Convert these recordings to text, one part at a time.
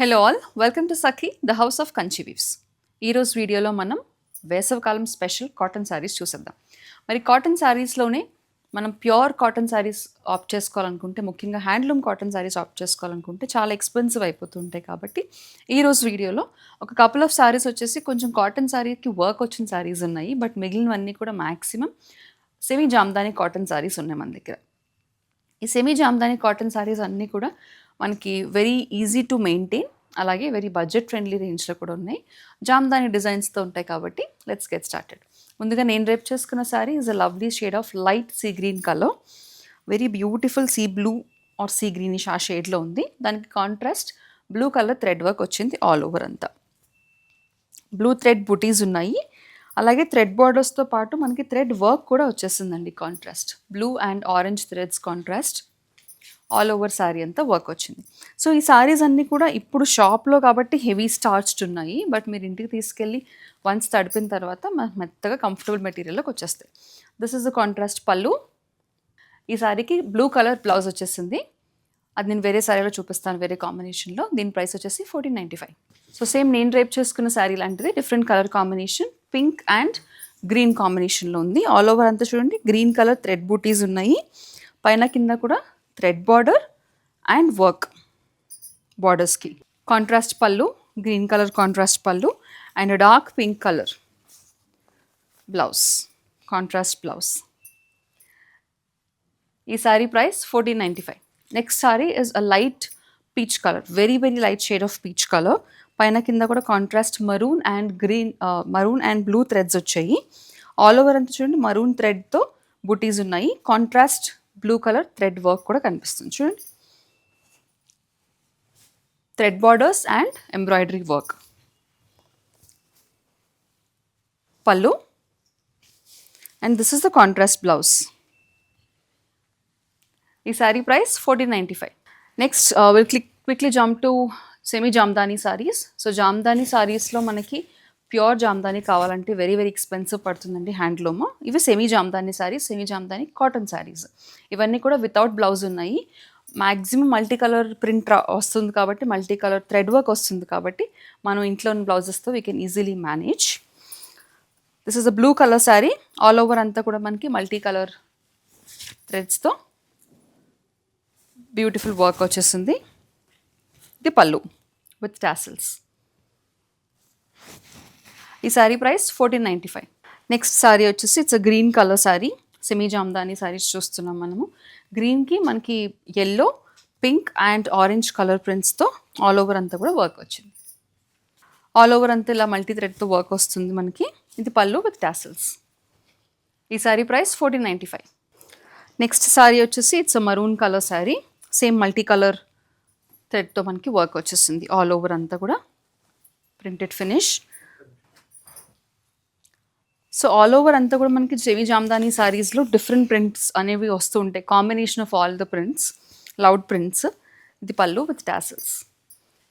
Hello all, welcome to Sakhi the house of Kanchi weaves. ఈరోజు వీడియోలో మనం వేసవికాలం స్పెషల్ కాటన్ శారీస్ చూసేద్దాం. మరి కాటన్ శారీస్లోనే మనం ప్యూర్ కాటన్ శారీస్ ఆప్ట్ చేసుకోవాలనుకుంటే, ముఖ్యంగా హ్యాండ్లూమ్ కాటన్ శారీస్ ఆప్ట్ చేసుకోవాలనుకుంటే చాలా ఎక్స్పెన్సివ్ అయిపోతుంటాయి. కాబట్టి ఈరోజు వీడియోలో ఒక కపుల్ ఆఫ్ శారీస్ వచ్చేసి కొంచెం కాటన్ శారీకి వర్క్ వచ్చిన శారీస్ ఉన్నాయి, బట్ మిగిలినవన్నీ కూడా maximum semi Jamdani cotton saris ఉన్నాయి మన దగ్గర. ఈ సెమీ జామ్దాని కాటన్ శారీస్ అన్నీ కూడా మనకి వెరీ ఈజీ టు మెయింటైన్, అలాగే వెరీ బడ్జెట్ ఫ్రెండ్లీ రేంజ్లో కూడా ఉన్నాయి. జామ్దాని డిజైన్స్తో ఉంటాయి. కాబట్టి లెట్స్ గెట్ స్టార్టెడ్. ముందుగా నేను రేప్ చేసుకున్న sari is a lovely shade of light sea green colour, very beautiful sea blue or sea greenish ah షేడ్లో ఉంది. దానికి contrast blue colour thread work వచ్చింది ఆల్ ఓవర్ అంతా. బ్లూ థ్రెడ్ బుటీస్ ఉన్నాయి, అలాగే థ్రెడ్ బార్డర్స్తో పాటు మనకి థ్రెడ్ వర్క్ కూడా వచ్చేసిందండి. Contrast blue and orange threads contrast all over sari అంతా వర్క్ వచ్చింది. సో ఈ శారీస్ అన్నీ కూడా ఇప్పుడు షాప్లో కాబట్టి హెవీ స్టార్చ్డ్ ఉన్నాయి, బట్ మీరు ఇంటికి తీసుకెళ్ళి వన్స్ తడిపిన తర్వాత మెత్తగా కంఫర్టబుల్ మెటీరియల్లోకి వచ్చేస్తాయి. దిస్ ఇస్ ద కాంట్రాస్ట్ పళ్ళు. ఈ శారీకి బ్లూ కలర్ బ్లౌజ్ వచ్చేసింది. అది నేను వేరే శారీలో చూపిస్తాను, వేరే కాంబినేషన్లో. దీని ప్రైస్ వచ్చేసి 1495. సో సేమ్ నేను రేప్ చేసుకున్న శారీ లాంటిది, different colour combination, pink and green కాంబినేషన్లో ఉంది. ఆల్ ఓవర్ అంతా చూడండి గ్రీన్ కలర్ థ్రెడ్ బూటీస్ ఉన్నాయి. పైన కింద కూడా థ్రెడ్ బార్డర్ అండ్ వర్క్ బార్డర్స్కి. Contrast pallu, green colour contrast pallu and dark pink colour blouse, contrast blouse. ఈ sari price 1495. Next sari is a light peach colour, very very light shade of peach colour. పైన కింద కూడా contrast maroon and green, maroon and blue threads వచ్చాయి. All over అంతా చూడండి maroon థ్రెడ్తో బుటీస్ ఉన్నాయి. Contrast blue colour thread work కూడా కనిపిస్తుంది చూడండి. Thread borders and embroidery work. Pallu and this is the contrast blouse. ఈ sari price 1495. Next will quickly jump to semi Jamdani saris. So Jamdani సారీస్లో మనకి ప్యూర్ జామ్దానీ కావాలంటే వెరీ వెరీ ఎక్స్పెన్సివ్ పడుతుందండి హ్యాండ్లూమ్. ఇవి semi Jamdani saris, semi Jamdani cotton saris. ఇవన్నీ కూడా వితౌట్ బ్లౌజ్ ఉన్నాయి. మ్యాక్సిమం మల్టీ కలర్ ప్రింట్ వస్తుంది కాబట్టి, మల్టీ కలర్ థ్రెడ్ వర్క్ వస్తుంది కాబట్టి మనం ఇంట్లో ఉన్న బ్లౌజెస్తో we can easily manage. This is a blue colour sari. All over అంతా కూడా మనకి మల్టీ కలర్ థ్రెడ్స్తో బ్యూటిఫుల్ వర్క్ వచ్చేసింది. ఇది పళ్ళు విత్ టాసిల్స్. ఈ శారీ ప్రైస్ 1495. నెక్స్ట్ శారీ వచ్చేసి it's a green colour sari. Semi Jamdani saris చూస్తున్నాం మనము. గ్రీన్కి మనకి yellow, pink and orange colour ప్రింట్స్తో ఆల్ ఓవర్ అంతా కూడా వర్క్ వచ్చింది. ఆల్ ఓవర్ అంతా ఇలా మల్టీ థ్రెడ్తో వర్క్ వస్తుంది మనకి. ఇది పళ్ళు విత్ టాసిల్స్. ఈ శారీ ప్రైస్ 1495. నెక్స్ట్ శారీ వచ్చేసి it's a maroon colour sari. Same multi colour థ్రెడ్తో మనకి వర్క్ వచ్చేసింది. ఆల్ ఓవర్ అంతా కూడా printed finish. So all over అంతా కూడా మనకి సెమీ జామ్దానీ శారీస్లో డిఫరెంట్ ప్రింట్స్ అనేవి వస్తూ ఉంటాయి. Combination of all the prints, loud prints. ఇది పళ్ళు విత్ టాసిల్స్.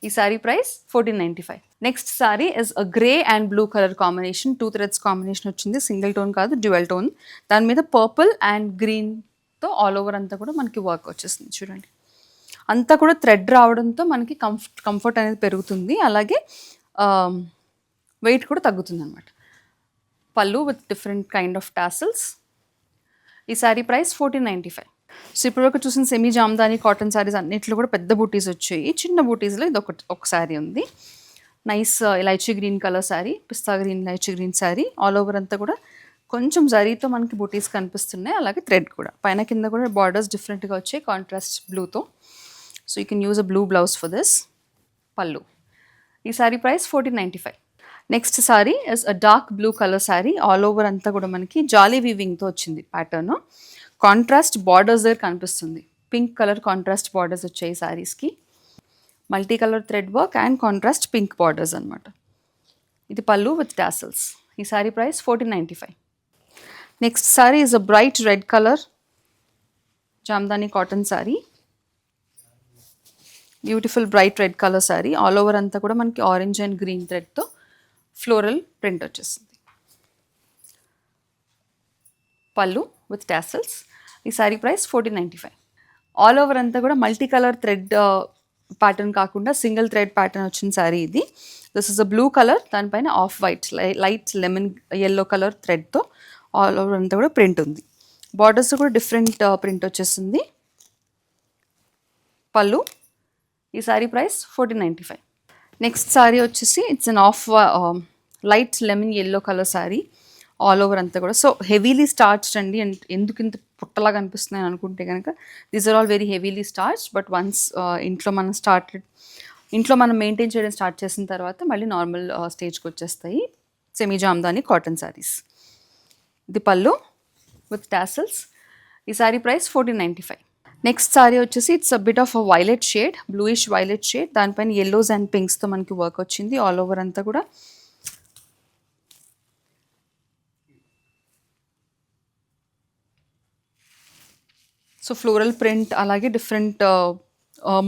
ఈ sari price 1495. Next sari is a grey and blue colour combination. 2 threads combination వచ్చింది. సింగిల్ టోన్ కాదు, డ్యూయల్ టోన్. దాని మీద పర్పుల్ అండ్ గ్రీన్తో ఆల్ ఓవర్ అంతా కూడా మనకి వర్క్ వచ్చేసింది చూడండి. అంతా కూడా థ్రెడ్ రావడంతో మనకి కంఫర్ట్ అనేది పెరుగుతుంది, అలాగే వెయిట్ కూడా తగ్గుతుంది అనమాట. పళ్ళు with different kind of tassels. ఈ శారీ ప్రైస్ 1495. సో ఇప్పటివరకు చూసిన సెమీ జామ్దానీ కాటన్ శారీస్ అన్నింటిలో కూడా పెద్ద బూటీస్ వచ్చాయి. చిన్న బూటీస్లో ఇది ఒక శారీ ఉంది. Nice elaichi green colour sari, pista green, elaichi green sari. All over అంతా కూడా కొంచెం జరీతో మనకి బూటీస్ కనిపిస్తున్నాయి, అలాగే థ్రెడ్ కూడా. పైన కింద కూడా బార్డర్స్ డిఫరెంట్గా వచ్చాయి కాంట్రాస్ట్ బ్లూతో. So you can use a blue blouse for this. Pallu. ఈ sari price 1495. Next sari is a dark blue colour sari. All over అంతా కూడా మనకి జాలీ వీవింగ్తో వచ్చింది ప్యాటర్న్. కాంట్రాస్ట్ బార్డర్స్ దగ్గర కనిపిస్తుంది. పింక్ కలర్ కాంట్రాస్ట్ బార్డర్స్ వచ్చాయి శారీస్కి. Multi colour thread work and contrast pink borders అనమాట. ఇది పళ్ళు విత్ టాసిల్స్. ఈ sari price 1495. Next sari is a bright red colour Jamdani cotton sari. Beautiful bright red colour sari. All over అంతా కూడా మనకి ఆరెంజ్ అండ్ గ్రీన్ థ్రెడ్తో floral print వచ్చేసింది. Pallu with tassels. ఈ sari price 1495. All over అంతా కూడా మల్టీ కలర్ థ్రెడ్ ప్యాటర్న్ కాకుండా సింగిల్ థ్రెడ్ ప్యాటర్న్ వచ్చిన శారీ ఇది. This is a blue colour, దానిపైన off white light lemon yellow colour థ్రెడ్తో ఆల్ ఓవర్ అంతా కూడా ప్రింట్ ఉంది. బార్డర్స్ కూడా డిఫరెంట్ ప్రింట్ వచ్చేసింది. పళ్ళు. ఈ శారీ ప్రైస్ 1495. నెక్స్ట్ శారీ వచ్చేసి it's an off light lemon yellow colour sari all over అంతా కూడా. సో హెవీలీ స్టార్చ్డ్ అండి. అండ్ ఎందుకు ఇంత పుట్టలాగా అనిపిస్తున్నాయి అనుకుంటే కనుక these are all very heavily starch. But once ఇంట్లో మనం మెయింటైన్ చేయడం స్టార్ట్ చేసిన తర్వాత మళ్ళీ నార్మల్ స్టేజ్కి వచ్చేస్తాయి సెమీ జామ్దాని కాటన్ శారీస్. ఇది పళ్ళు విత్ టాసల్స్. ఈ శారీ ప్రైస్ 1495. నెక్స్ట్ శారీ వచ్చేసి it's a bit of a violet shade, bluish violet shade, దానిపైన ఎల్లోస్ అండ్ పింక్స్తో మనకి వర్క్ వచ్చింది ఆల్ ఓవర్ అంతా కూడా. సో ఫ్లోరల్ ప్రింట్ అలాగే డిఫరెంట్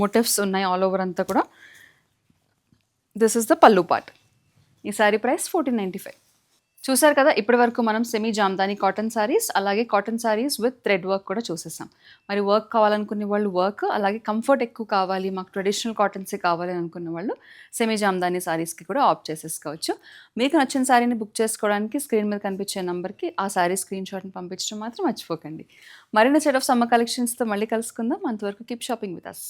మోటివ్స్ ఉన్నాయి ఆల్ ఓవర్ అంతా కూడా. దిస్ ఇస్ ద పల్లు పార్ట్. ఈ శారీ ప్రైస్ 1495. చూసారు కదా, ఇప్పటి వరకు మనం సెమీ జామ్దాని కాటన్ శారీస్ అలాగే cotton saris with thread work కూడా చూసేసాం. మరి వర్క్ కావాలనుకునే వాళ్ళు వర్క్, అలాగే కంఫర్ట్ ఎక్కువ కావాలి, మాకు ట్రెడిషనల్ కాటన్సే కావాలి అనుకున్న వాళ్ళు సెమీ జామ్దాని శారీస్కి కూడా ఆప్ట్ చేసేసుకోవచ్చు. మీకు నచ్చిన శారీని బుక్ చేసుకోవడానికి స్క్రీన్ మీద కనిపించే నెంబర్కి ఆ శారీ స్క్రీన్ షాట్ని పంపించడం మాత్రం మర్చిపోకండి. మరిన్ని సెట్ ఆఫ్ సమ్మర్ కలెక్షన్స్తో మళ్ళీ కలుసుకుందాం. అంతవరకు కీప్ షాపింగ్ విత్ అస్.